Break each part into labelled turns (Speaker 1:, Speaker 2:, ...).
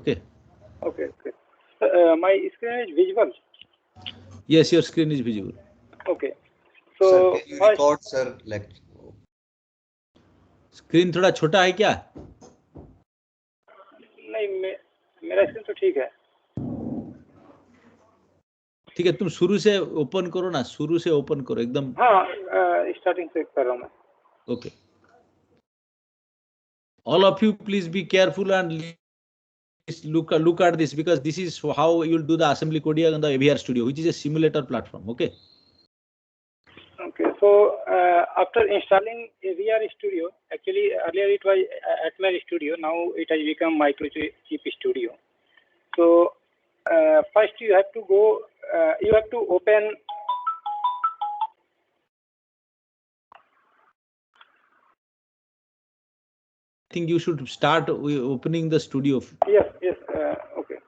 Speaker 1: Okay.
Speaker 2: Okay. My screen is visible.
Speaker 1: Yes, your screen is visible.
Speaker 2: Okay.
Speaker 3: Sir,
Speaker 2: So
Speaker 3: can you
Speaker 2: first,
Speaker 3: record, sir?
Speaker 1: Screen थोड़ा छोटा है क्या?
Speaker 2: नहीं, मेरा screen तो ठीक है.
Speaker 1: ठीक है, तुम शुरू से ओपन करो ना, शुरू से ओपन करो एकदम.
Speaker 2: हाँ, स्टार्टिंग से कर रहा हूँ मैं.
Speaker 1: Okay. All of you, please be careful and look at this, because this is how you will do the assembly coding on the AVR Studio, which is a simulator platform. Okay.
Speaker 2: Okay. So after installing AVR Studio, actually earlier it was Atmer Studio. Now it has become Microchip Studio. So first you have to go. You have to open.
Speaker 1: I think you should start opening the studio.
Speaker 2: Yes. Okay.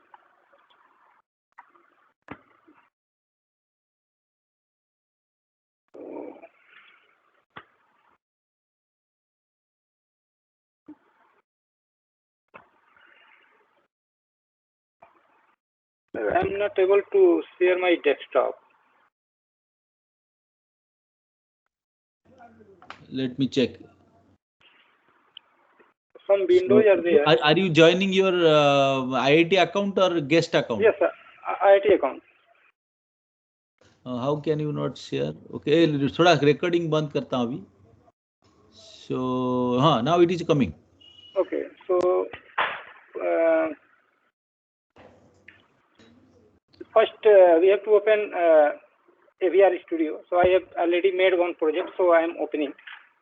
Speaker 2: I'm not able to share my desktop.
Speaker 1: Let me check.
Speaker 2: Some windows are there.
Speaker 1: Are you joining your IIT account or guest account?
Speaker 2: Yes, sir. IIT account.
Speaker 1: How can you not share? Okay, थोड़ा recording बंद करता हूँ अभी. So हाँ, now it is coming.
Speaker 2: Okay, so first we have to open AVR Studio. So I have already made one project, so I am opening.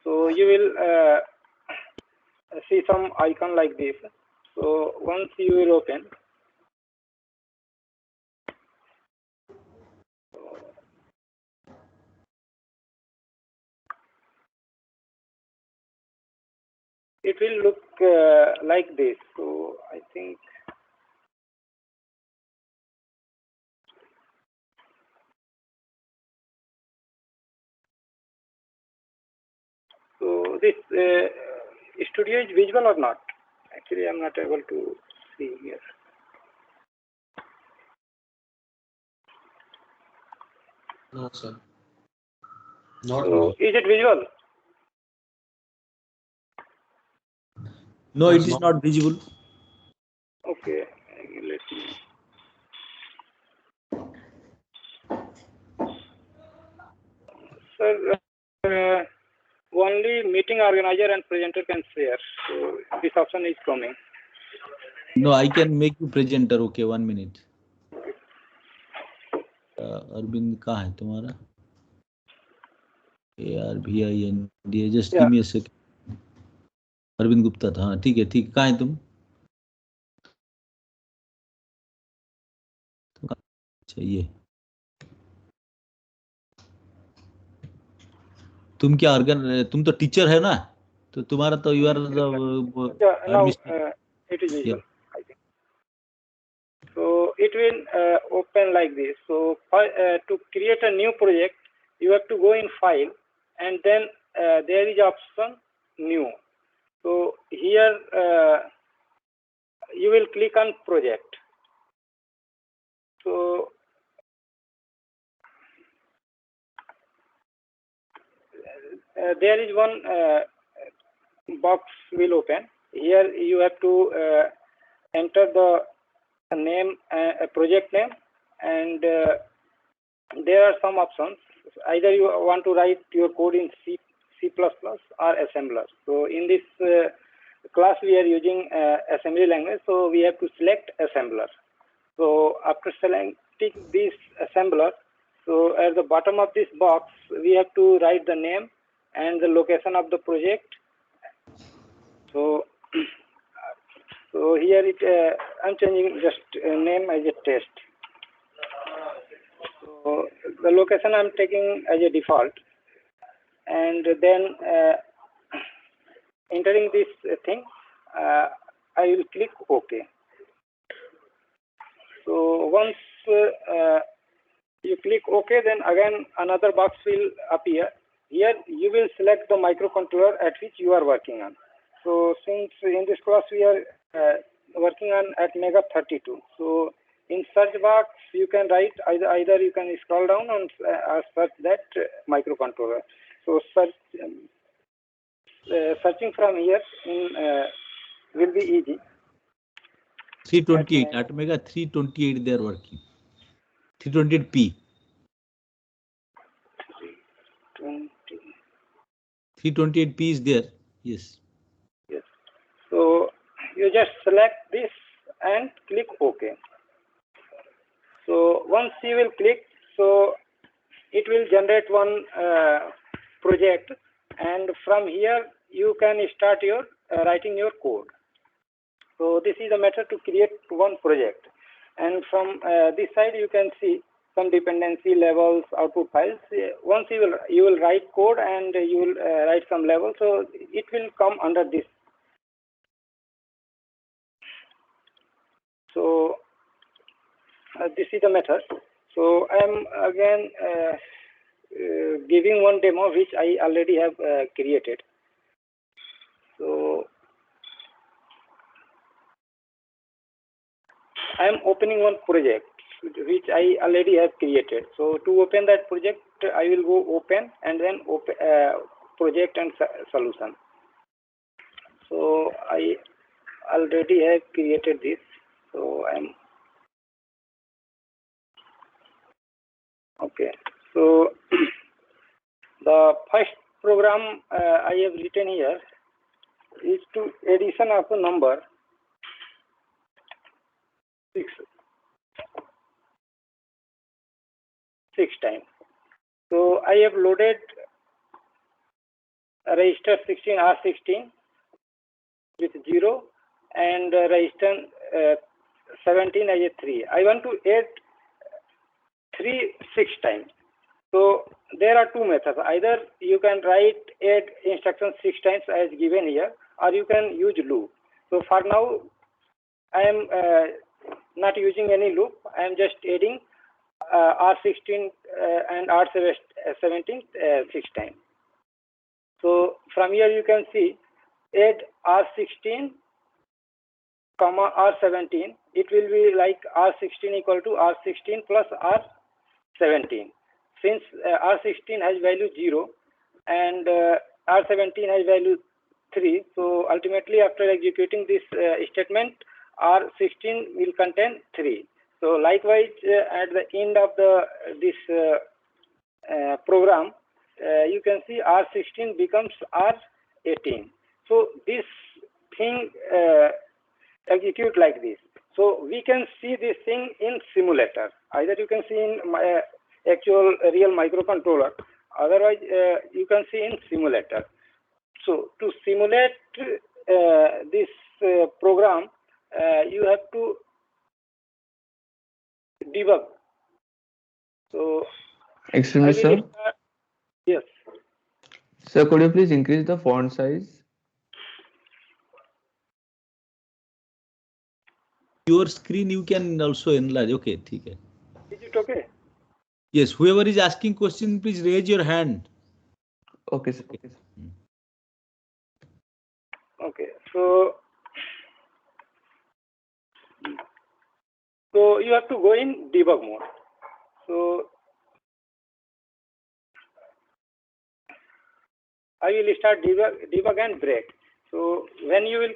Speaker 2: So you will see some icon like this. So once you will open, it will look like this. So I think so. This studio is visible or not? Actually, I am not able to see here.
Speaker 3: No, sir. Not
Speaker 2: So
Speaker 3: visible.
Speaker 2: is it visual?
Speaker 1: No, it is not visible.
Speaker 2: Okay, let me. Sir, only meeting organizer and presenter can share. So this option is coming.
Speaker 1: No, I can make you presenter. Okay, 1 minute. Arvind कहाँ है तुम्हारा? ARVIND. Just give me a second. Arvind Gupta था. हाँ, ठीक है. कहाँ है तुम? चाहिए. तुम क्या तुम तो टीचर है ना, तो तुम्हारा तो you are
Speaker 2: it is visual, I think. So it will open like this. So to create a new project, you have to go in file, and then there is option new. So here you will click on project. So there is one box will open. Here you have to enter the name, project name, and there are some options. Either you want to write your code in C++ or assembler. So in this class we are using assembly language, so we have to select assembler. So after selecting this assembler, so at the bottom of this box we have to write the name and the location of the project. So here I'm changing just name as a test. So the location I'm taking as a default, and then entering this thing, I will click OK. So once you click OK, then again another box will appear. Here you will select the microcontroller at which you are working on. So since in this class we are working on at mega 32. So in search box you can write either you can scroll down and search that microcontroller. So searching from here in will be easy.
Speaker 1: 328 at mega 328 they are working. 328p. 328p is there. Yes.
Speaker 2: Yes. So you just select this and click OK. So once you will click, so it will generate one project, and from here you can start your writing your code. So this is a method to create one project, and from this side you can see some dependency levels, output files. Once you will write code and you will write some level, so it will come under this. So this is the method. So I am again giving one demo which I already have created. So I am opening one project which I already have created. So to open that project, I will go open and then open project and solution. So I already have created this. So I'm okay. So the first program I have written here is to addition of a number 6 times. So I have loaded register 16 R16 with 0 and register 17 as a 3. I want to add 3 6 times. So there are two methods. Either you can write add instruction 6 times as given here, or you can use loop. So for now I am not using any loop. I am just adding R16 and R17 6 times. So from here you can see add R16 comma R17. It will be like R16 equal to R16 plus R17. Since R16 has value 0 and R17 has value 3, so ultimately after executing this statement, R16 will contain 3. So likewise, at the end of this program, you can see R16 becomes R18. So this thing execute like this. So we can see this thing in simulator. Either you can see in my actual real microcontroller, otherwise you can see in simulator. So to simulate this program, you have to debug. So
Speaker 4: Excuse me, sir.
Speaker 2: Yes.
Speaker 4: Sir, could you please increase the font size?
Speaker 1: Your screen you can also enlarge. Okay, okay.
Speaker 2: Is it okay?
Speaker 1: Yes, whoever is asking question, please raise your hand.
Speaker 4: Okay, sir.
Speaker 2: Okay, so you have to go in debug mode. So I will start debug and break. So when you will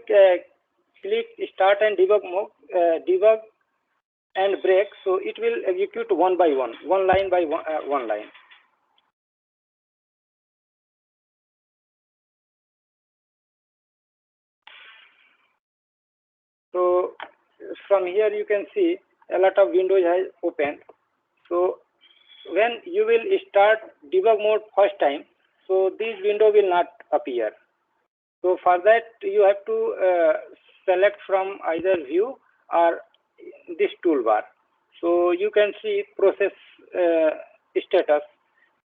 Speaker 2: click start and debug mode, debug and break, so it will execute one by one line by one line. So from here you can see a lot of windows has opened. So when you will start debug mode first time, so this window will not appear. So for that you have to select from either view or this toolbar. So you can see process status.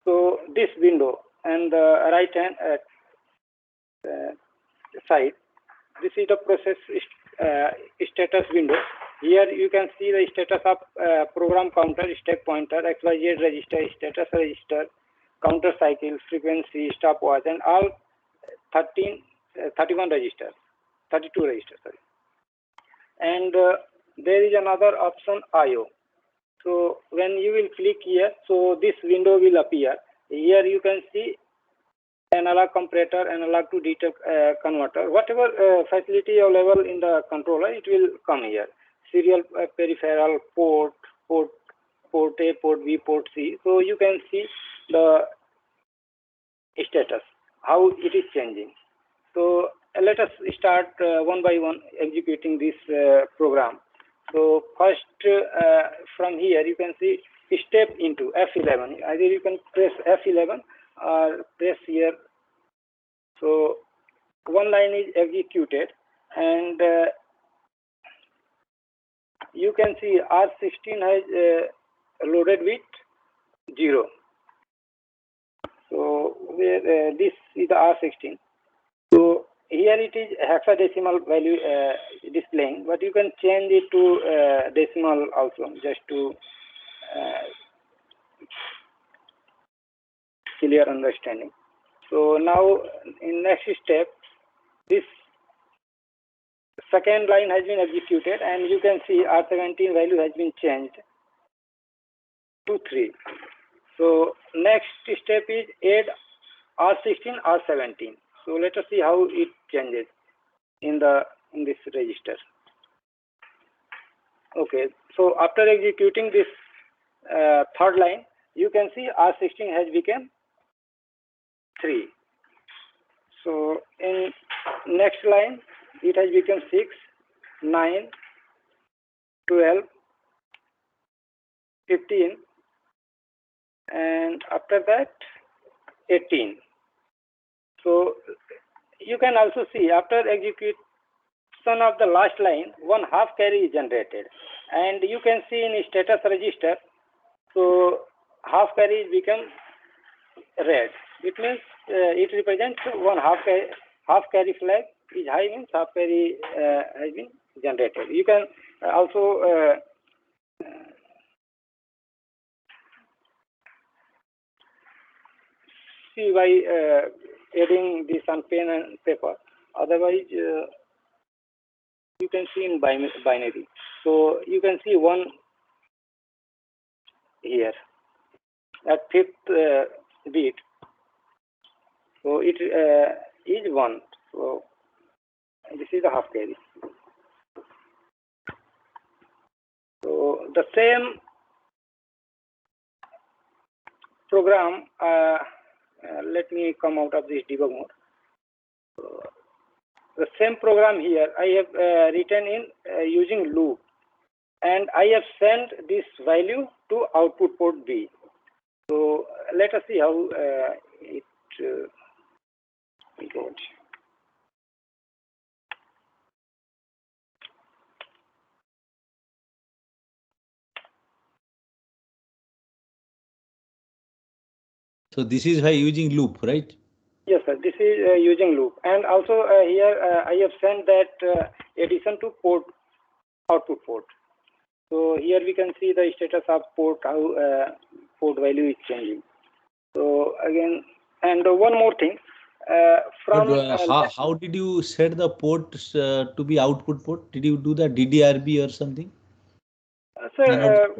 Speaker 2: So this window and the right hand side, this is the process status window. Here you can see the status of program counter, stack pointer, XYZ register, status register, counter cycle, frequency, stopwatch, and all 31 registers, 32 registers. Sorry. and there is another option IO. So when you will click here, so this window will appear. Here you can see analog comparator, analog to digital converter, whatever facility available in the controller, it will come here. Serial peripheral port A, port B, port C. So you can see the status, how it is changing. So let us start one by one executing this program. So first from here you can see step into F11. Either you can press F11 or press here. So one line is executed, and you can see R16 has loaded with 0. So where this is the R16. So here it is hexadecimal value displaying, but you can change it to decimal also, just to clear understanding. So now in next step, this second line has been executed, and you can see R17 value has been changed to 3. So next step is add R16, R17. So let us see how it changes in this register. Okay, so after executing this third line, you can see R16 has become 3. So in next line, it has become 6, 9, 12, 15, and after that 18. So you can also see after execution of the last line, one half carry is generated, and you can see in status register, so half carry is become red. It means it represents one half carry flag is high, means half carry has been generated. You can also see by adding this on pen and paper. Otherwise, you can see in binary. So you can see 1 here at 5th bit. So it is 1. So this is the half carry. So the same program, let me come out of this debug mode. So the same program here I have written in using loop, and I have sent this value to output port B. So let us see how it goes.
Speaker 1: So this is by using loop, right?
Speaker 2: Yes, sir. This is using loop, and also here I have sent that addition to port output port. So here we can see the status of port, how port value is changing. So again, and one more thing, from
Speaker 1: how did you set the ports to be output port? Did you do the DDRB or something?
Speaker 2: Sir,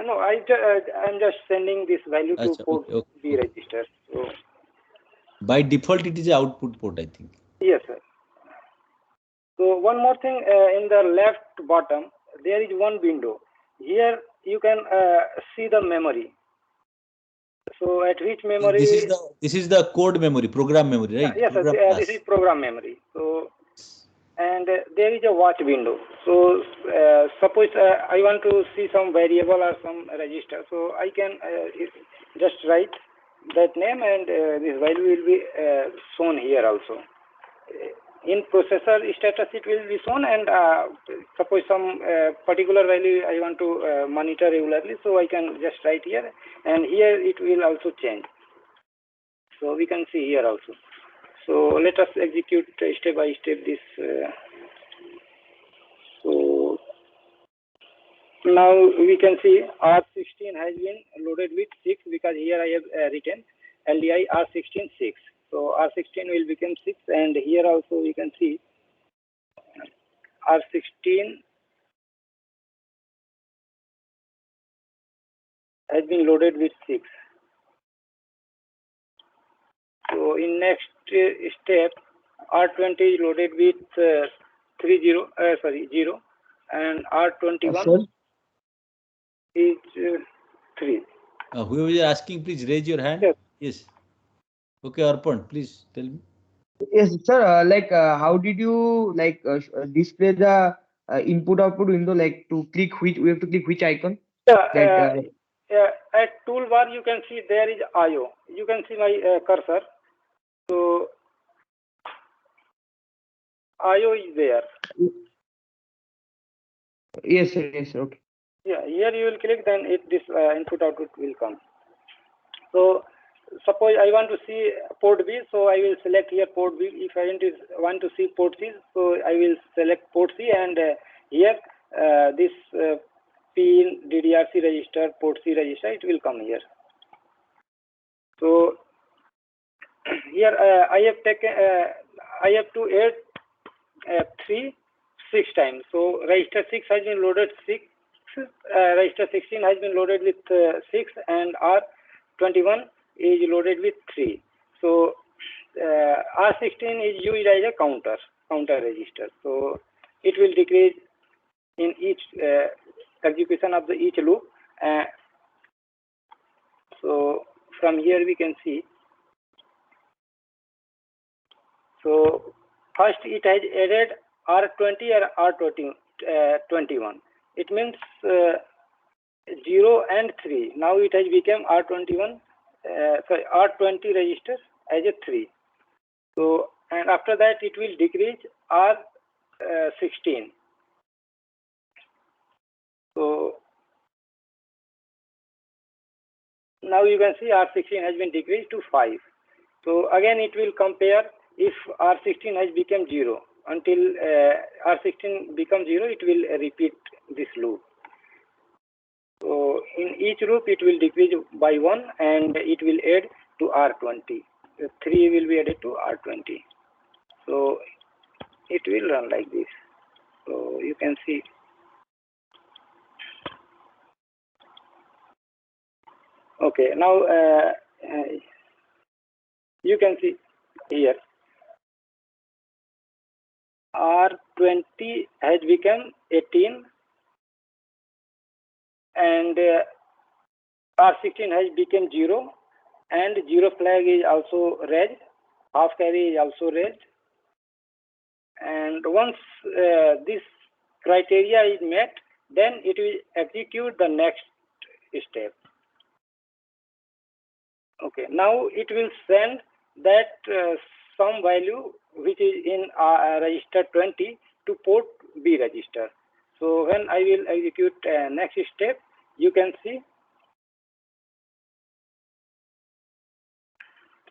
Speaker 2: no, I'm just sending this value to port B register. So
Speaker 1: by default, it is a output port, I think.
Speaker 2: Yes, sir. So one more thing, in the left bottom, there is one window. Here you can see the memory. So at which memory?
Speaker 1: This is the code memory, program memory, right?
Speaker 2: Yes, sir. This is program memory. So, and there is a watch window. So suppose I want to see some variable or some register. So I can just write that name, and this value will be shown here also. In processor status it will be shown, and suppose some particular value I want to monitor regularly, so I can just write here, and here it will also change. So we can see here also. So let us execute step by step this. So now we can see R16 has been loaded with 6, because here I have written LDI R16 6. So R16 will become 6, and here also we can see R16 has been loaded with 6. So in next step, R20 is loaded with 0, and R21
Speaker 5: Sir?
Speaker 2: is 3.
Speaker 1: Whoever is asking, please raise your hand.
Speaker 2: Yes.
Speaker 1: Yes. Okay, Arpan, please tell me.
Speaker 5: Yes, sir. How did you display the input-output window? Like to click which we have to click which icon?
Speaker 2: At toolbar, you can see there is IO. You can see my cursor. So IO is there.
Speaker 5: Yes, sir. Yes, sir. Okay.
Speaker 2: Yeah, here you will click, then this input-output will come. So suppose I want to see port B, so I will select here port B. If I want to see port C, so I will select port C, and here this pin DDRC register, port C register, it will come here. So here I have to add 6 times. So register 6 has been loaded 6. Register 16 has been loaded with 6, and R21 is loaded with 3. So R16 is used as a counter register. So it will decrease in each execution of each loop. So from here we can see. So first it has added R20 or R21. It means 0 and 3. Now it has become R20 register as a 3. So, and after that it will decrease R16. So now you can see R16 has been decreased to 5. So again it will compare if R16 has become 0. Until R16 becomes 0, it will repeat this loop. So in each loop it will decrease by 1, and it will add to R20. 3 will be added to R20. So it will run like this. So you can see. Okay, now you can see here R20 has become 18, and R16 has become 0, and 0 flag is also raised, half carry is also raised. And once this criteria is met, then it will execute the next step. Okay, now it will send that some value which is in register 20 to port B register. So when I will execute next step, you can see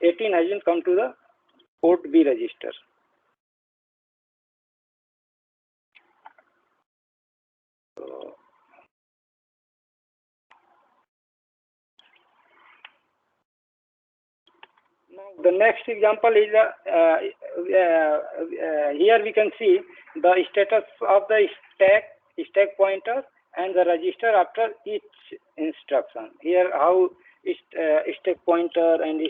Speaker 2: 18 has been come to the port B register. So now the next example is here we can see the status of the stack pointer and the register after each instruction. Here how stack pointer and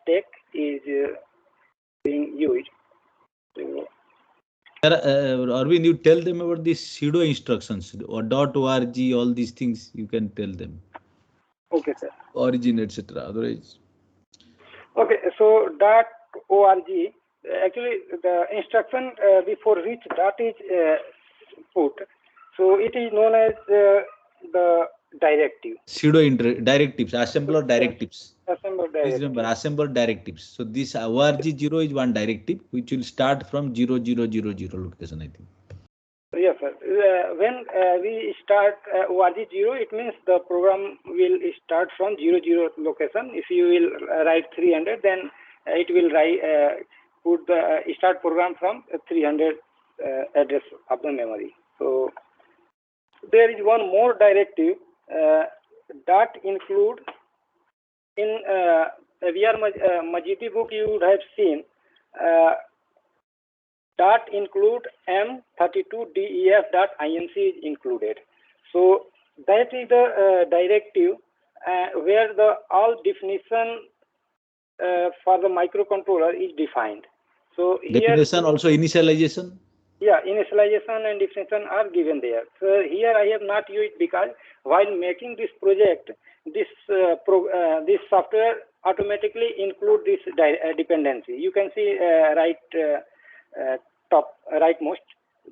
Speaker 2: stack is being used. So,
Speaker 1: Arvind, you tell them about these pseudo instructions or .org, all these things you can tell them.
Speaker 2: okay, sir.
Speaker 1: Origin, etc. Otherwise.
Speaker 2: Okay, so .org, actually the instruction before which dot is put, so it is known as the directive.
Speaker 1: Pseudo directives, assembler directives.
Speaker 2: Assembler
Speaker 1: Please
Speaker 2: directive.
Speaker 1: remember, assembler directives. So this org 0 is one directive which will start from 0000 location, I think.
Speaker 2: Yes, sir. When we start org 0, it means the program will start from 00 location. If you will write 300, then it will put the start program from 300 address of the memory. So there is one more directive that include in VR Majidi book. You would have seen dot include M32DEF.INC is included. So that is the directive where the all definition for the microcontroller is defined. So
Speaker 1: Definition
Speaker 2: here,
Speaker 1: also initialization.
Speaker 2: yeah, initialization and definition are given there. So here I have not used because while making this project, this this software automatically include this dependency. You can see top rightmost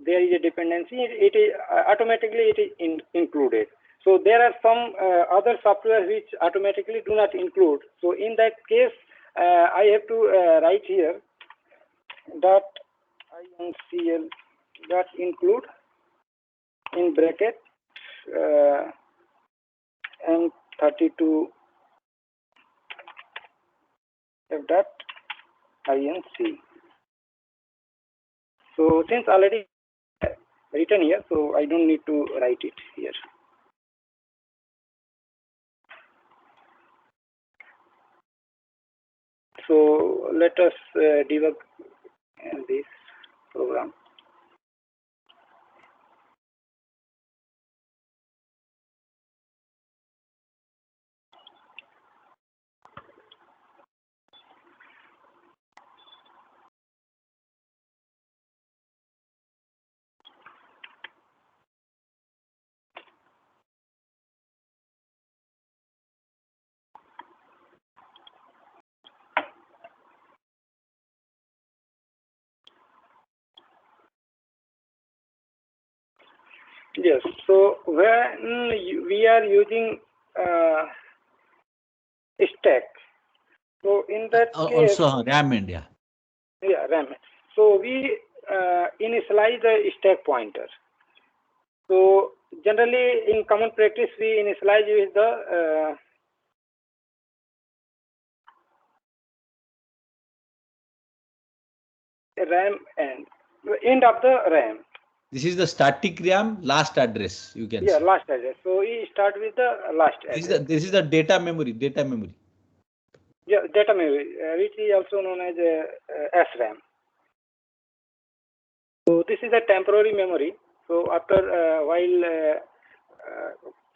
Speaker 2: there is a dependency. It is automatically it is included. So there are some other software which automatically do not include. So in that case, I have to write here dot incl dot include in bracket M32 f dot inc. So since already written here, so I don't need to write it here. So let us debug this program. Yes. So when we are using stack, so in that case,
Speaker 1: Also RAM and yeah.
Speaker 2: yeah, RAM. So we initialize the stack pointer. So generally in common practice we initialize with the RAM end of the RAM.
Speaker 1: This is the static RAM last address. You can
Speaker 2: Yeah,
Speaker 1: see.
Speaker 2: last address. So we start with the last address.
Speaker 1: This is the data memory. Data memory.
Speaker 2: Yeah, data memory, which is also known as SRAM. So this is a temporary memory. So after while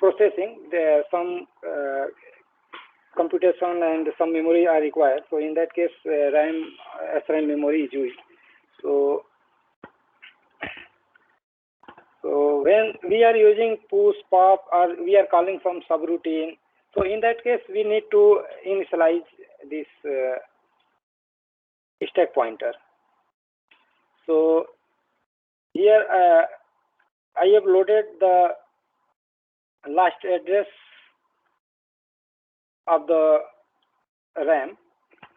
Speaker 2: processing, some computation and some memory are required. So in that case, SRAM memory is used. So when we are using push, pop, or we are calling some subroutine, so in that case we need to initialize this stack pointer. So here I have loaded the last address of the RAM,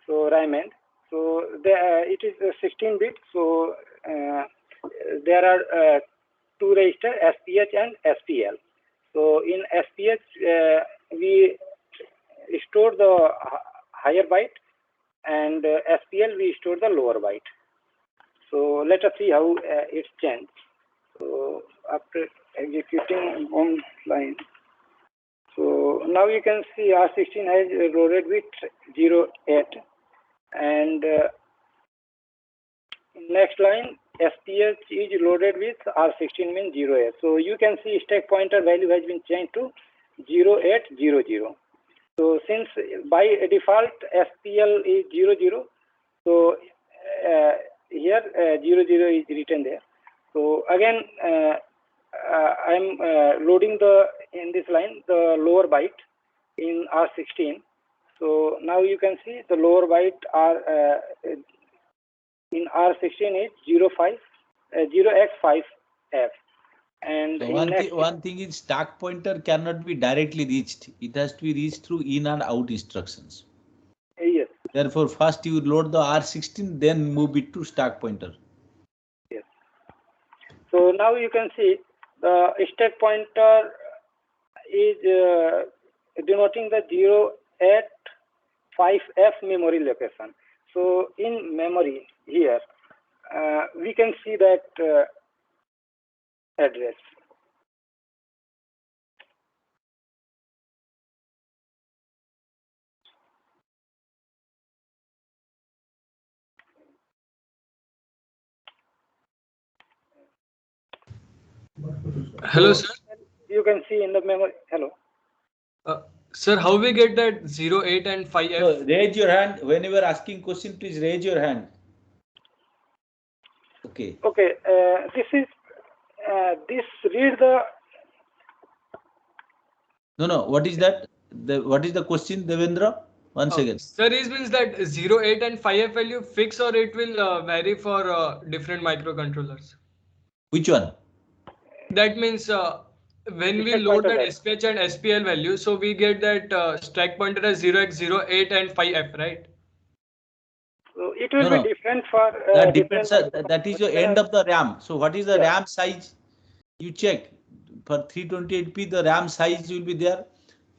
Speaker 2: so RAM end. So it is 16-bit. So there are two registers, SPH and SPL. So in SPH we store the higher byte, and SPL we store the lower byte. So let us see how it's changed. So after executing on line, so now you can see R16 has loaded with 08, and next line SPH is loaded with R16 means 08. So you can see stack pointer value has been changed to 0800. So since by default SPL is 00, so here 00 is written there. So again I'm loading in this line the lower byte in R16. So now you can see the lower byte are in R16 is 0x5F. And
Speaker 1: So
Speaker 2: in
Speaker 1: one thing is stack pointer cannot be directly reached. It has to be reached through in and out instructions.
Speaker 2: yes.
Speaker 1: Therefore, first you load the R16, then move it to stack pointer.
Speaker 2: Yes. So now you can see the stack pointer is denoting the 085F memory location. So in memory here, we can see that address.
Speaker 3: Hello,
Speaker 2: So
Speaker 3: sir.
Speaker 2: you can see in the memory. Hello.
Speaker 3: Sir, how we get that 0, 8 and 5F?
Speaker 1: So raise your hand. When you are asking question, please raise your hand. Okay.
Speaker 2: Okay. This read the.
Speaker 1: No. What is that? What is the question, Devendra? One second.
Speaker 3: Sir, it means that 0, 8 and 5F value fix or it will vary for different microcontrollers.
Speaker 1: Which one?
Speaker 3: That means when we
Speaker 2: Stack
Speaker 3: load
Speaker 2: pointer
Speaker 3: that
Speaker 2: value.
Speaker 3: SPH and SPL value, so we get that stack pointer as 0x08 and 5F, right?
Speaker 2: So it will be
Speaker 1: No.
Speaker 2: different for
Speaker 1: That
Speaker 2: different
Speaker 1: depends. That is your
Speaker 2: microcontrollers. There
Speaker 1: end
Speaker 2: are-
Speaker 1: of the RAM. So what is the
Speaker 2: Yeah.
Speaker 1: RAM size? You check. For 328p, the RAM size will be there.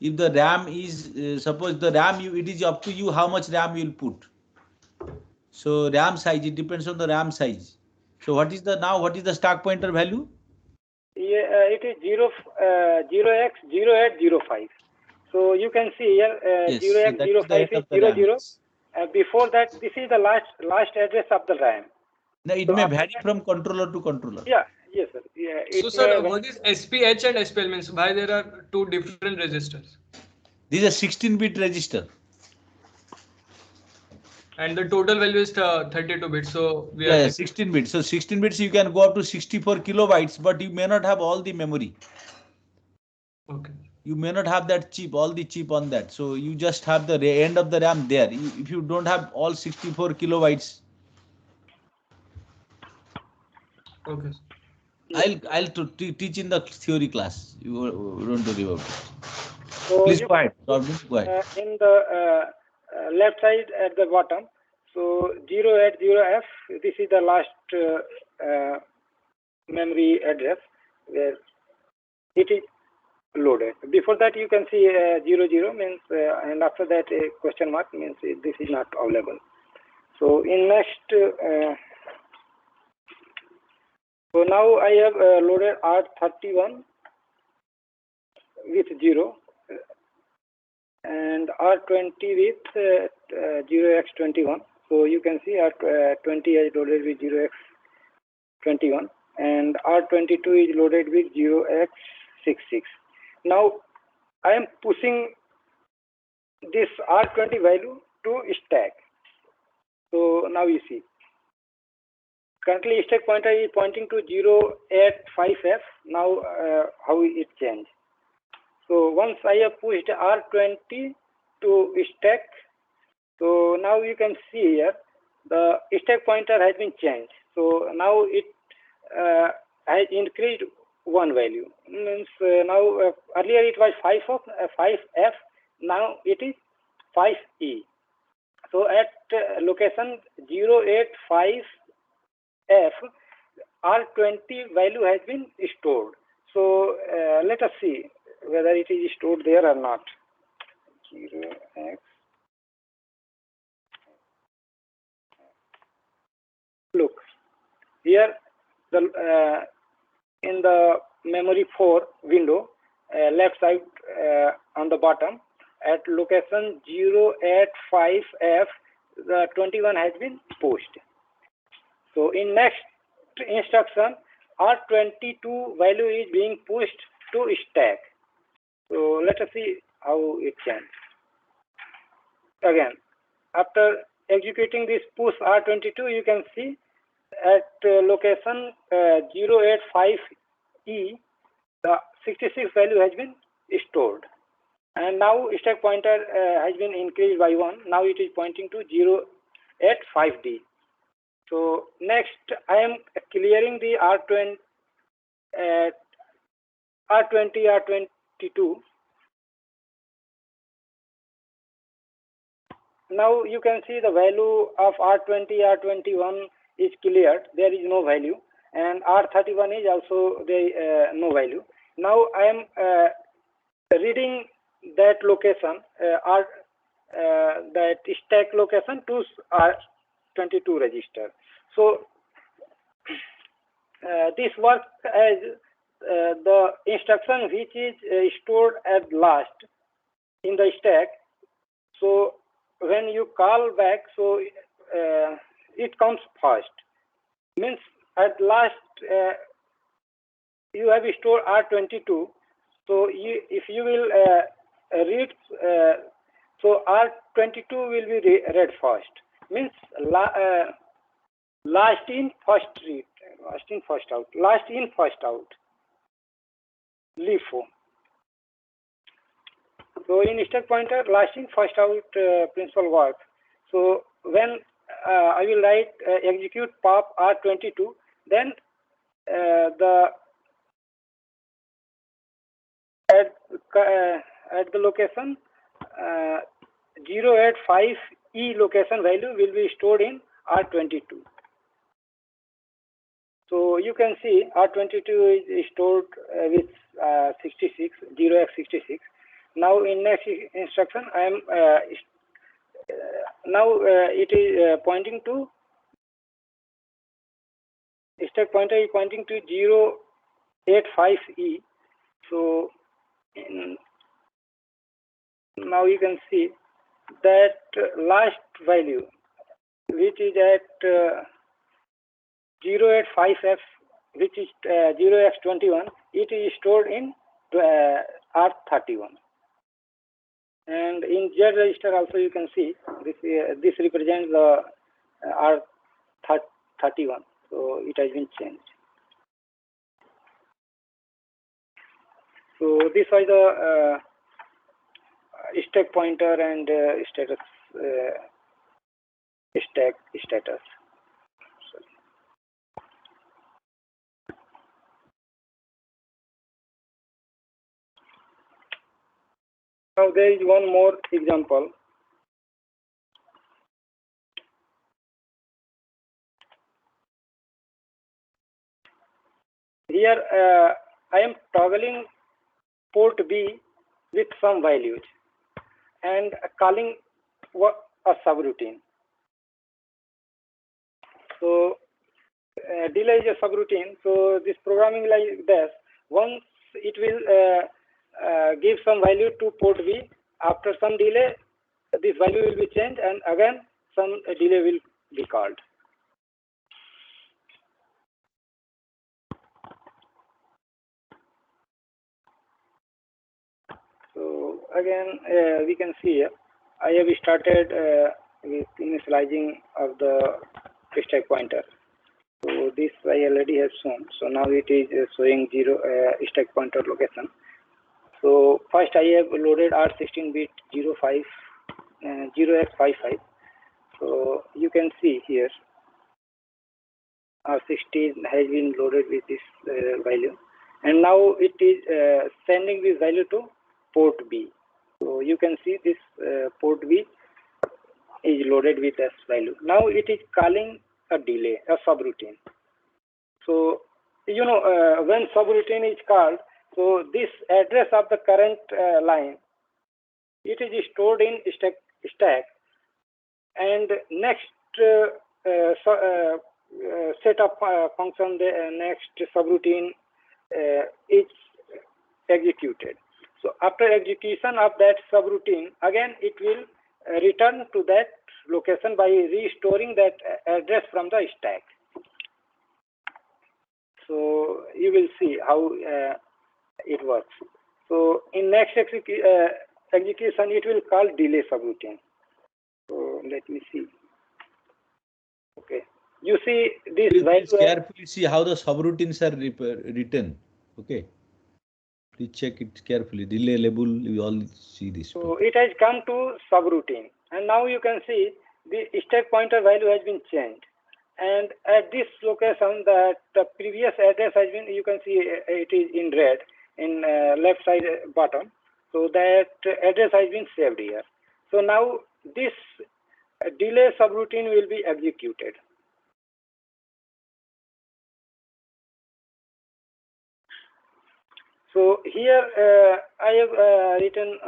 Speaker 1: If the RAM is, suppose the RAM, it is up to you how much RAM you will put. So RAM size, it depends on the RAM size. So what is the stack pointer value?
Speaker 2: Yeah, it is 0x0805. So you can see here
Speaker 1: Yes. So that is the
Speaker 2: 0x05
Speaker 1: end
Speaker 2: is
Speaker 1: of the
Speaker 2: 00.
Speaker 1: RAM.
Speaker 2: Before that, this is the last address of the RAM.
Speaker 1: Now it
Speaker 2: So
Speaker 1: may
Speaker 2: after
Speaker 1: vary
Speaker 2: that,
Speaker 1: from controller to controller.
Speaker 2: yeah, yes, sir. Yeah,
Speaker 3: So,
Speaker 2: it may
Speaker 3: sir,
Speaker 2: vary.
Speaker 3: what is SPH and SPL means? Why there are two different registers?
Speaker 1: This is a 16-bit register.
Speaker 3: And the total value is 32 bits. So we are
Speaker 1: Yeah,
Speaker 3: like
Speaker 1: 16 bits. So 16 bits you can go up to 64 kilobytes, but you may not have all the memory.
Speaker 3: okay.
Speaker 1: You may not have that chip, all the chip on that. So you just have the end of the RAM there. If you don't have all 64 kilobytes,
Speaker 3: Okay.
Speaker 1: I'll teach in the theory class. You don't worry about it.
Speaker 2: So
Speaker 1: Please
Speaker 2: you
Speaker 1: go
Speaker 2: can
Speaker 1: ahead. Robin, go ahead.
Speaker 2: in the left side at the bottom. So 080F. This is the last memory address where it is loaded. Before that, you can see 00 means, and after that a question mark means this is not available. So in next, so now I have loaded R31 with 0 and R20 with 0x21. So you can see R20 is loaded with 0x21 and R22 is loaded with 0x66. Now I am pushing this R20 value to stack. So now you see. Currently stack pointer is pointing to 085F. Now how it changed. So once I have pushed R20 to stack, so now you can see here the stack pointer has been changed. So now it has increased one value. Means now earlier it was 5F, now it is 5E. So at location 085F, R20 value has been stored. So let us see whether it is stored there or not. 0x. Look here, the in the memory 4 window, left side on the bottom, at location 085F, the 21 has been pushed. So in next instruction, R22 value is being pushed to stack. So let us see how it can. Again, after executing this push R22, you can see at location 085E, the 66 value has been stored. And now stack pointer has been increased by 1. Now it is pointing to 085D. So next, I am clearing the R20, R22. Now you can see the value of R20, R21 is cleared. There is no value, and R31 is also no value. Now I am reading that location, that stack location to R22 register. So this works as the instruction which is stored at last in the stack. So when you call back, so it comes first. Means at last you have stored R22. So if you will read, so R22 will be read first. Means last in first read, last in first out, last in first out. LIFO. So in stack pointer, last in first out principle works. So when I will write execute pop R22, then at the location 085E location value will be stored in R22. So you can see R22 is stored with 66, 0x66. Now in next instruction, I am now it is pointing to stack pointer is pointing to 085E. So now you can see that last value, which is at 085F, which is 0x21, it is stored in R31. And in Z register also you can see this represents the R31. So it has been changed. So this was the stack pointer and status stack status. Sorry. Now there is one more example. Here I am toggling port B with some values and calling a subroutine. So delay is a subroutine. So this programming like this, once it will give some value to port B, after some delay, this value will be changed and again some delay will be called. So again, we can see here, I have started with initializing of the stack pointer. So this I already have shown. So now it is showing stack pointer location. So first I have loaded R16-bit 0x55. So you can see here R16 has been loaded with this value, and now it is sending this value to port B. So you can see this port B is loaded with this value. Now it is calling a delay, a subroutine. So you know when subroutine is called, so this address of the current line, it is stored in stack, and next set of function, the next subroutine is executed. So after execution of that subroutine, again it will return to that location by restoring that address from the stack. So you will see how it works. So in next execution, it will call delay subroutine. So let me see. Okay, you see this value.
Speaker 1: Please carefully see how the subroutines are written. Okay, please check it carefully. Delay label, you all see this.
Speaker 2: So it has come to subroutine, and now you can see the stack pointer value has been changed. And at this location, that the previous address has been, you can see it is in red in left side bottom. So that address has been saved here. So now this delay subroutine will be executed. So here I have written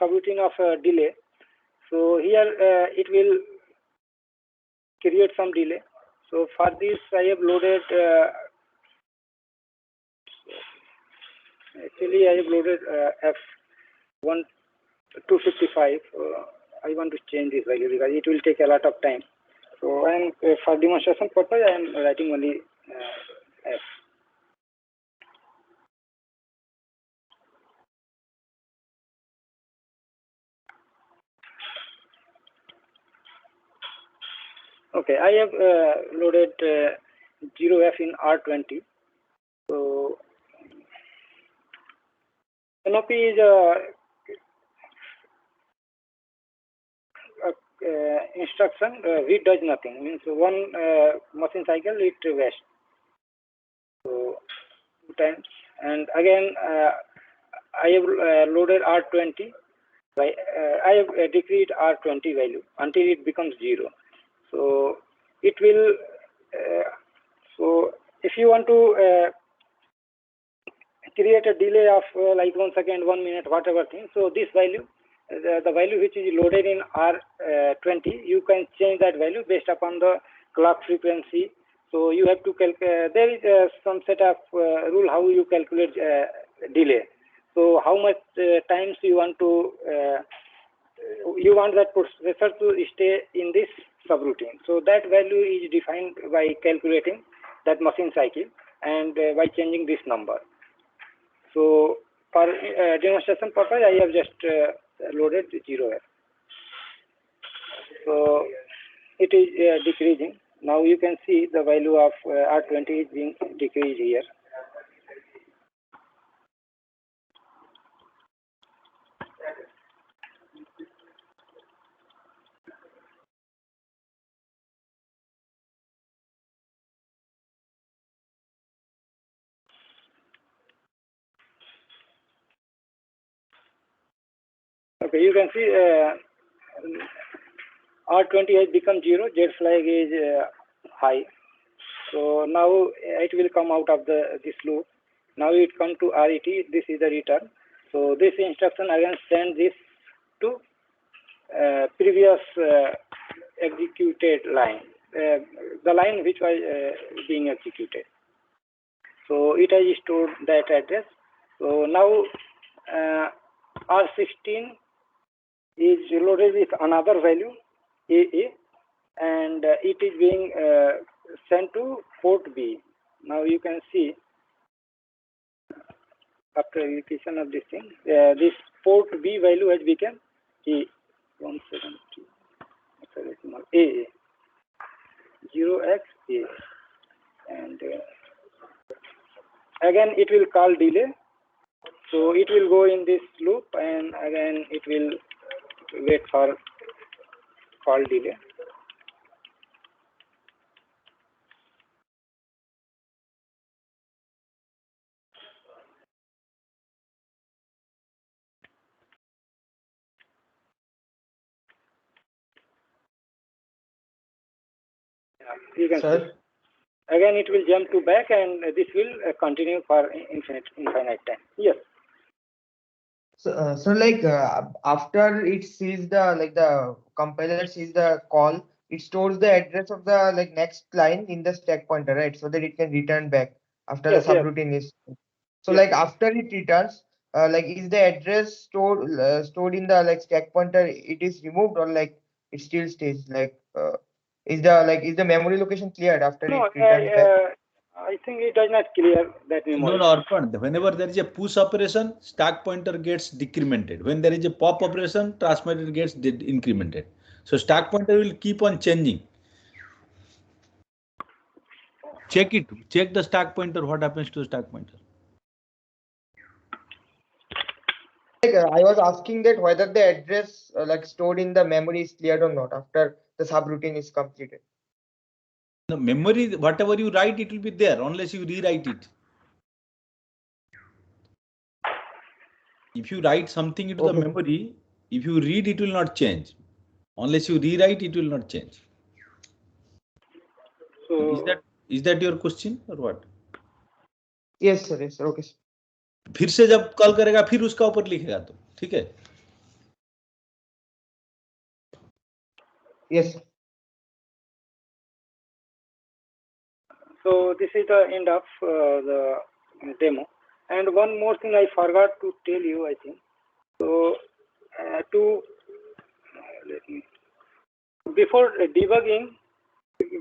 Speaker 2: subroutine of delay. So here it will create some delay. So for this I have loaded actually I have loaded F1 255. I want to change this value because it will take a lot of time. So I am for demonstration purpose I am writing only F. Okay, I have loaded 0f in R20. So NOP is a instruction read does nothing, means one machine cycle it wastes. So 2 times, and again I have loaded R20 by I have decreased R20 value until it becomes 0. So it will so if you want to create a delay of like 1 second, 1 minute, whatever thing, so this value, the value which is loaded in R20, you can change that value based upon the clock frequency. So you have to calculate, there is some set of rule how you calculate delay. So how much times you want to you want that processor to stay in this subroutine. So that value is defined by calculating that machine cycle and by changing this number. So for demonstration purpose, I have just loaded 0f. So it is decreasing. Now you can see the value of R20 is being decreased here. Okay, you can see R20 has become 0, Z flag is high. So now it will come out of this loop. Now it come to RET, this is the return. So this instruction again send this to previous executed line, the line which was being executed. So it has stored that address. So now R16 is loaded with another value AA, and it is being sent to port B. Now you can see after execution of this thing, this port B value has become A 172 AA 0x A, and again it will call delay. So it will go in this loop, and again it will wait for call delay. You can see. Again it will jump to back, and this will continue for infinite time. Yes.
Speaker 5: So like after it sees the compiler sees the call, it stores the address of the next line in the stack pointer, right? So that it can return back after
Speaker 2: Yes,
Speaker 5: the
Speaker 2: yes.
Speaker 5: subroutine is. So
Speaker 2: Yes.
Speaker 5: after it returns, is the address stored in the stack pointer? It is removed, or it still stays? Is the memory location cleared after
Speaker 2: No,
Speaker 5: it returns back?
Speaker 2: I think it does not clear that memory.
Speaker 1: No, Arpan. Whenever there is a push operation, stack pointer gets decremented. When there is a pop operation, transmitter gets incremented. So stack pointer will keep on changing. Check it. Check the stack pointer. What happens to stack pointer?
Speaker 5: I was asking that whether the address stored in the memory is cleared or not after the subroutine is completed.
Speaker 1: The memory, whatever you write, it will be there unless you rewrite it. If you write something into the memory, if you read, it will not change. Unless you rewrite, it will not change.
Speaker 2: So
Speaker 1: is that your question or what?
Speaker 5: Yes sir, yes sir. Okay sir.
Speaker 1: फिर से जब call करेगा फिर उसका ऊपर लिखेगा तो ठीक है.
Speaker 5: Yes sir.
Speaker 2: So this is the end of the demo. And one more thing I forgot to tell you, I think. So let me, before debugging,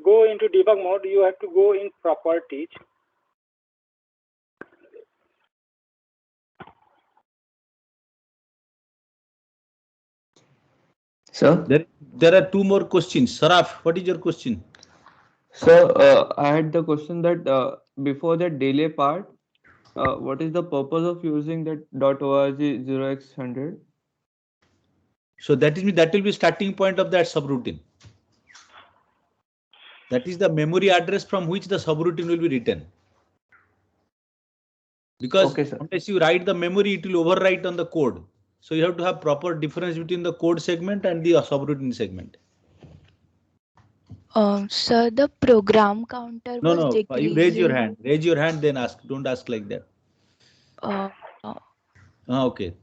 Speaker 2: go into debug mode, you have to go in properties.
Speaker 4: Sir,
Speaker 1: There are two more questions. Saraf, what is your question?
Speaker 4: sir, I had the question that before the delay part, what is the purpose of using that .org 0x100?
Speaker 1: So that will be starting point of that subroutine. That is the memory address from which the subroutine will be written. Because
Speaker 4: Okay, sir.
Speaker 1: unless you write the memory, it will overwrite on the code. So you have to have proper difference between the code segment and the subroutine segment.
Speaker 6: Sir, the program counter
Speaker 1: No,
Speaker 6: was
Speaker 1: no. You raise your
Speaker 6: decreasing.
Speaker 1: hand. Raise your hand, then ask. Don't ask like that.
Speaker 6: Uh,
Speaker 1: Okay.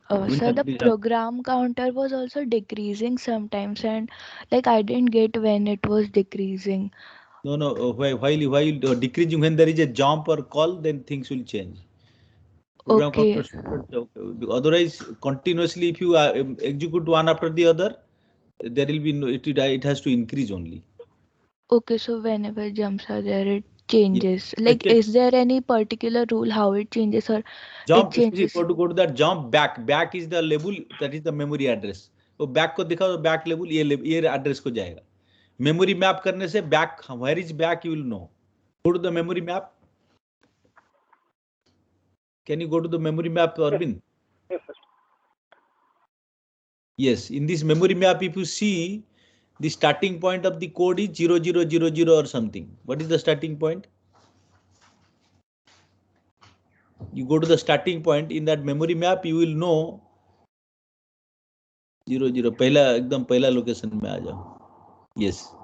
Speaker 6: Sir,
Speaker 1: Gunjan,
Speaker 6: the
Speaker 1: please.
Speaker 6: program counter was also decreasing sometimes, and like I didn't get when it was decreasing.
Speaker 1: No, no. While decreasing, when there is a jump or call, then things will change. Program
Speaker 6: Okay,
Speaker 1: counter. Okay. Otherwise, continuously, if you execute one after the other, there will be no. It has to increase only.
Speaker 6: okay. So whenever jumps are there, it changes.
Speaker 1: Yes,
Speaker 6: Like,
Speaker 1: yes.
Speaker 6: is there any particular rule how it changes, or it
Speaker 1: Jump, see,
Speaker 6: changes?
Speaker 1: go to that jump back. Back is the label, that is the memory address. तो back को दिखाओ तो back label ये address को जाएगा. Memory map करने से back, where is back you will know. Go to the memory map. Can you go to the memory map, Arvind?
Speaker 2: Yes, sir.
Speaker 1: Yes, in this memory map, if you see the starting point of the code is 0000 or something. What is the starting point? You go to the starting point in that memory map, you will know 00 पहला एकदम पहला location में आ जाओ. Yes.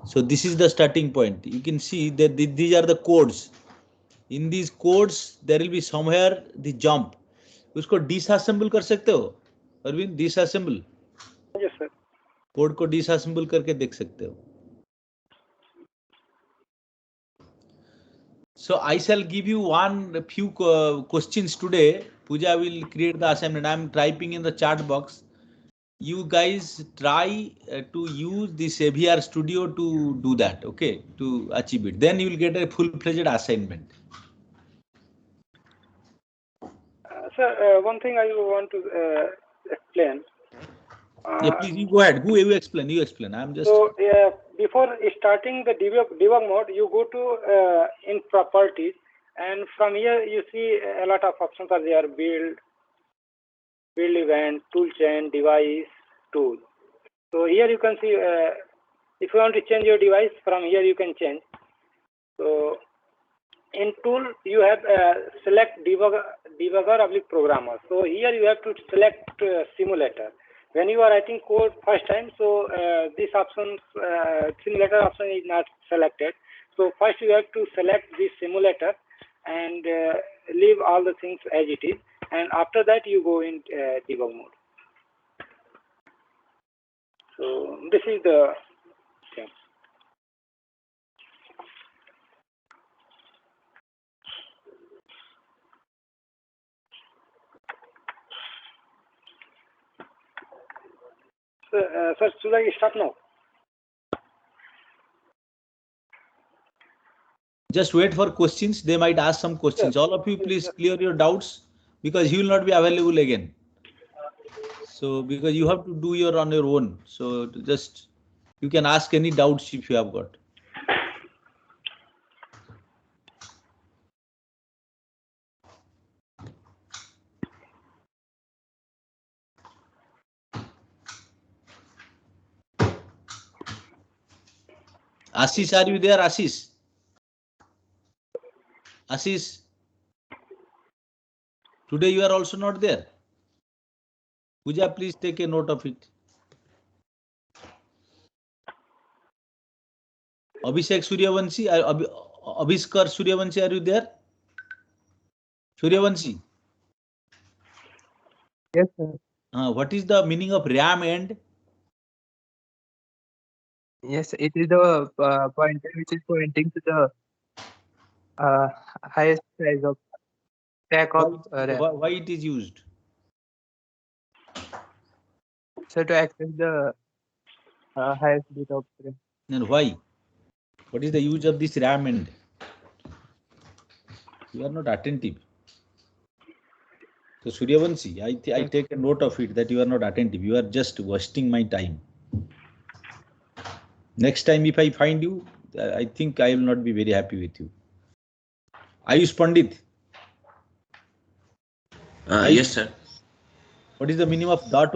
Speaker 1: So this is the starting point. You can see that these are the codes. In these codes, there will be somewhere the jump. उसको disassemble कर सकते हो, Arvind? Disassemble.
Speaker 2: Yes, sir.
Speaker 1: Code को disassemble करके देख सकते हो. So I shall give you one few questions today. Pooja will create the assignment. I am typing in the chat box. You guys try to use the Xavier Studio to do that, okay, to achieve it. Then you will get a full-fledged assignment.
Speaker 2: Sir, one thing I want to explain.
Speaker 1: Yeah, please, you go ahead. Who you explain? You explain. I'm just.
Speaker 2: So before starting the debug mode, you go to in properties, and from here you see a lot of options are there: build event, tool chain, device, tool. So here you can see if you want to change your device, from here you can change. So in tool you have select debugger oblique programmer. So here you have to select simulator. When you are writing code first time, so this option, simulator option is not selected. So first you have to select this simulator and leave all the things as it is, and after that you go in debug mode. So this is the thing. Sir, should I start now?
Speaker 1: Just wait for questions. They might ask some questions. All of you, please clear your doubts because he will not be available again. So because you have to do on your own. So just you can ask any doubts if you have got. Ashish, are you there, Ashish? Ashish, today you are also not there. Pooja, please take a note of it. Abhishek Suryavanshi, Abhiskar Suryavanshi, are you there? Suryavanshi.
Speaker 7: Yes, sir.
Speaker 1: What is the meaning of RAM end?
Speaker 7: Yes, it is the pointer which is pointing to the highest size of stack of RAM.
Speaker 1: Why it is used?
Speaker 7: So to access the highest bit of RAM.
Speaker 1: And why? What is the use of this RAM end? You are not attentive. So Suryavanshi, I take a note of it that you are not attentive. You are just wasting my time. Next time if I find you, I think I will not be very happy with you. Ayush Pandit.
Speaker 8: Yes, sir.
Speaker 1: What is the meaning of .org?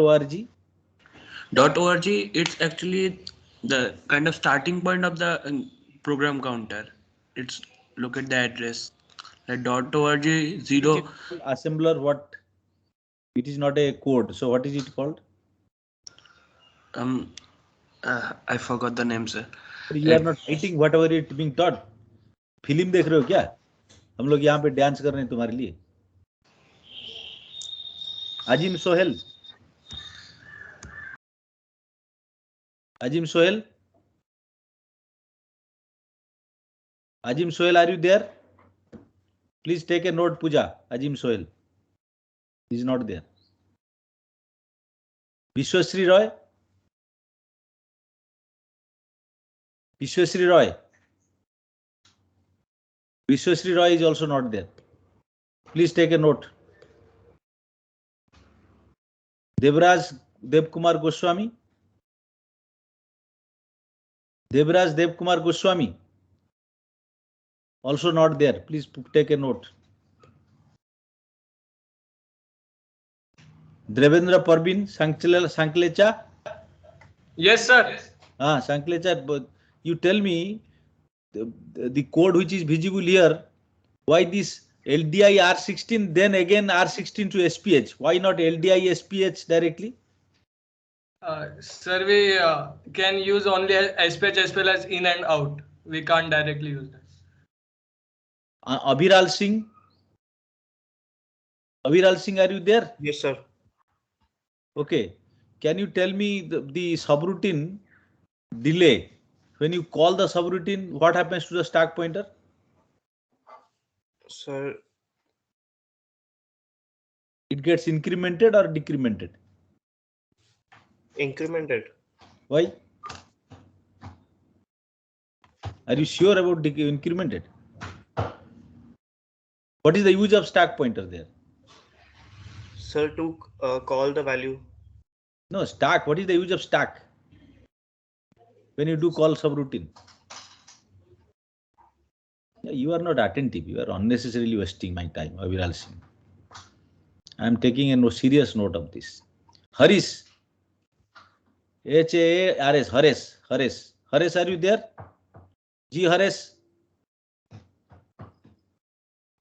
Speaker 8: .org, it's actually the kind of starting point of the program counter. It's look at the address. Like .org
Speaker 1: It
Speaker 8: 0.
Speaker 1: is called assembler what? It is not a code. So what is it called?
Speaker 8: I forgot the name, sir.
Speaker 1: But you are not writing whatever it being taught. Film देख रहे हो क्या? हम लोग यहाँ पे dance कर रहे हैं तुम्हारे लिए. Ajim Sohel. Ajim Sohel. Ajim Sohel, are you there? Please take a note, Pooja. Ajim Sohel. He is not there. Vishwasri Roy. Vishwasri Roy. Vishwasri Roy is also not there. Please take a note. Devraj Devkumar Goswami. Devraj Devkumar Goswami. Also not there. Please take a note. Devendra Parvin Sanklecha.
Speaker 3: Yes, sir.
Speaker 1: Sanklecha, but you tell me the code which is visible here, why this LDI R16, then again R16 to SPH? Why not LDI SPH directly?
Speaker 3: Sir, we can use only SPH as well as in and out. We can't directly use that.
Speaker 1: Abhiral Singh. Abhiral Singh, are you there?
Speaker 9: Yes, sir.
Speaker 1: Okay. Can you tell me the subroutine delay? When you call the subroutine, what happens to the stack pointer?
Speaker 9: Sir,
Speaker 1: It gets incremented or decremented?
Speaker 9: incremented.
Speaker 1: Why? Are you sure about incremented? What is the use of stack pointer there?
Speaker 9: Sir, to call the value.
Speaker 1: No, stack. What is the use of stack? When you do call subroutine. You are not attentive. You are unnecessarily wasting my time, Abhiral Singh. I am taking a serious note of this. Haris. Hares. Hares, are you there? G Hares.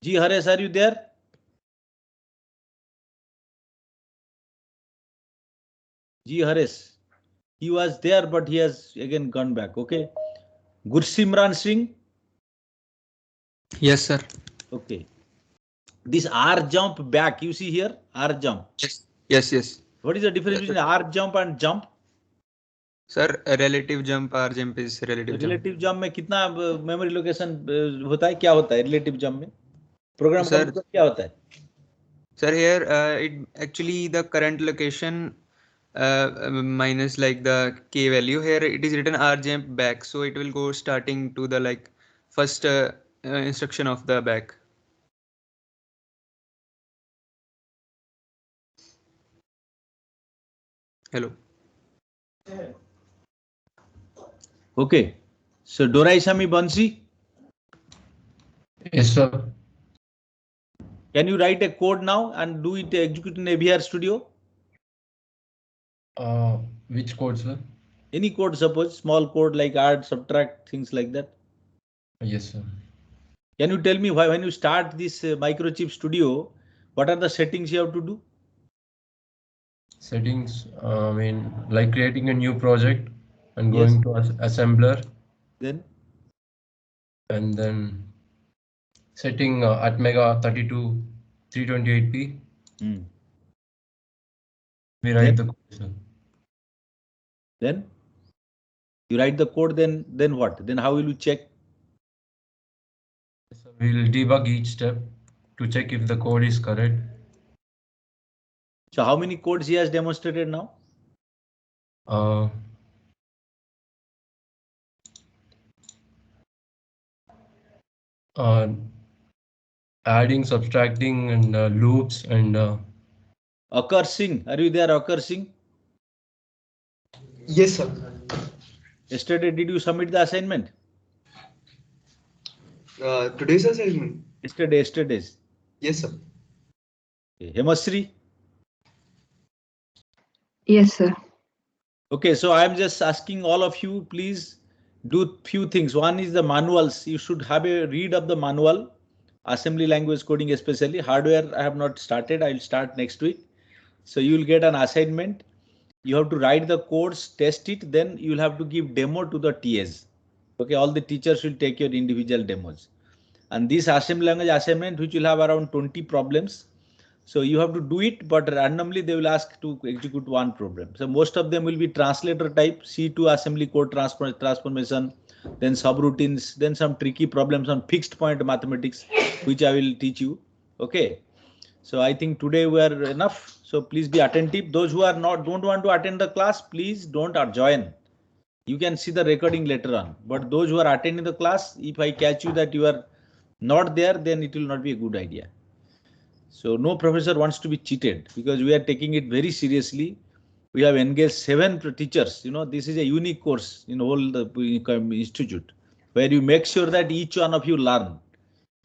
Speaker 1: G Hares, are you there? G Hares. He was there, but he has again gone back. Okay. Gursimran Singh.
Speaker 7: Yes, sir.
Speaker 1: Okay. This R jump back, you see here, R jump.
Speaker 7: Yes.
Speaker 1: What is the difference between R jump and jump?
Speaker 7: Sir, a relative jump, R jump is relative jump.
Speaker 1: Relative jump में कितना memory location होता है? क्या होता है relative jump में? Program
Speaker 7: Sir,
Speaker 1: computer क्या होता है?
Speaker 7: Sir, here it actually the current location minus like the k value. Here it is written R jump back, so it will go starting to the like first instruction of the back. Hello.
Speaker 1: Okay. So Doraisamy Bansi,
Speaker 10: Yes, sir.
Speaker 1: can you write a code now and do it execute in AVR Studio?
Speaker 10: Which code, sir?
Speaker 1: Any code, suppose small code like add, subtract, things like that.
Speaker 10: Yes, sir.
Speaker 1: Can you tell me why when you start this Microchip Studio, what are the settings you have to do?
Speaker 10: Settings, I mean, like creating a new project and going to assembler.
Speaker 1: Then?
Speaker 10: And then setting Atmega 328p. We write the code, sir.
Speaker 1: Then? You write the code, then what? Then how will you check?
Speaker 10: So we'll debug each step to check if the code is correct.
Speaker 1: So how many codes he has demonstrated now?
Speaker 10: Adding, subtracting, and loops, and
Speaker 1: Akar Singh, are you there, Akar Singh?
Speaker 11: Yes, sir.
Speaker 1: Yesterday, did you submit the assignment?
Speaker 11: Today's assignment?
Speaker 1: Yesterday's.
Speaker 11: Yes, sir.
Speaker 1: Okay. Hemasri?
Speaker 12: Yes, sir.
Speaker 1: Okay, so I am just asking all of you, please do few things. One is the manuals. You should have a read of the manual, assembly language coding especially. Hardware I have not started. I will start next week. So you will get an assignment. You have to write the codes, test it, then you will have to give demo to the TAs. Okay, all the teachers will take your individual demos. And this assembly language assignment, which will have around 20 problems. So you have to do it, but randomly they will ask to execute one program. So most of them will be translator type, C2 assembly code transformation, then subroutines, then some tricky problems on fixed point mathematics, which I will teach you. Okay. So I think today we are enough. So please be attentive. Those who are don't want to attend the class, please don't join. You can see the recording later on. But those who are attending the class, if I catch you that you are not there, then it will not be a good idea. So no professor wants to be cheated because we are taking it very seriously. We have engaged 7 teachers. You know, this is a unique course in all the institute where you make sure that each one of you learn.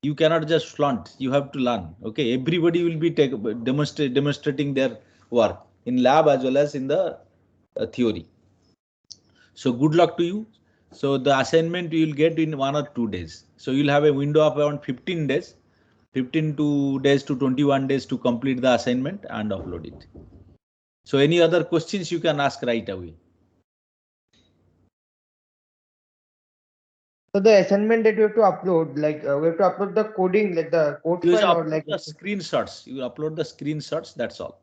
Speaker 1: You cannot just flaunt. You have to learn. Okay, everybody will be demonstrating their work in lab as well as in the theory. So good luck to you. So the assignment you will get in 1 or 2 days. So you'll have a window of around 15 days. 15 days to 21 days to complete the assignment and upload it. So any other questions you can ask right away.
Speaker 5: So the assignment that we have to upload, like we have to upload the coding, like the code
Speaker 1: You
Speaker 5: file, or like
Speaker 1: the screenshots. You upload the screenshots. That's all.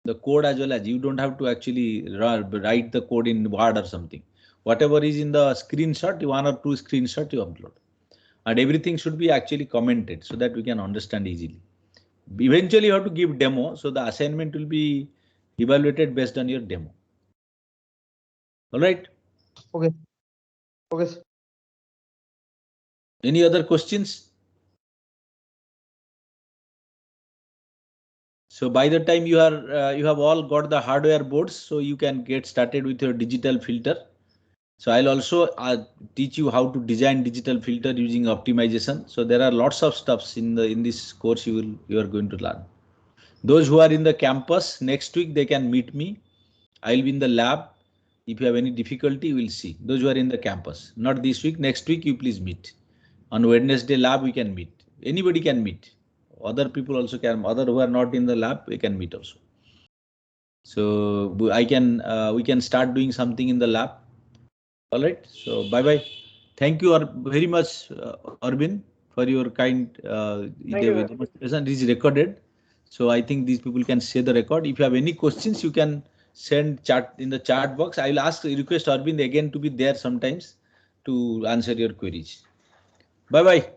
Speaker 1: The code as well as you don't have to actually write the code in Word or something. Whatever is in the screenshot, 1 or 2 screenshot you upload. And everything should be actually commented so that we can understand easily. Eventually you have to give demo, so the assignment will be evaluated based on your demo. All right.
Speaker 5: Okay. Okay.
Speaker 1: Any other questions? So by the time you are you have all got the hardware boards, so you can get started with your digital filter. So I'll also teach you how to design digital filter using optimization. So there are lots of stuffs in this course you are going to learn. Those who are in the campus next week, they can meet me. I'll be in the lab. If you have any difficulty, we'll see. Those who are in the campus, not this week, next week, you please meet. On Wednesday lab, we can meet. Anybody can meet. Other people also can. Other who are not in the lab, we can meet also. So we can start doing something in the lab. All right. So bye bye. Thank you very much, Arvind, for your kind demonstration. It is recorded. So I think these people can share the record. If you have any questions, you can send chat in the chat box. I will request Arvind again to be there sometimes to answer your queries. Bye bye.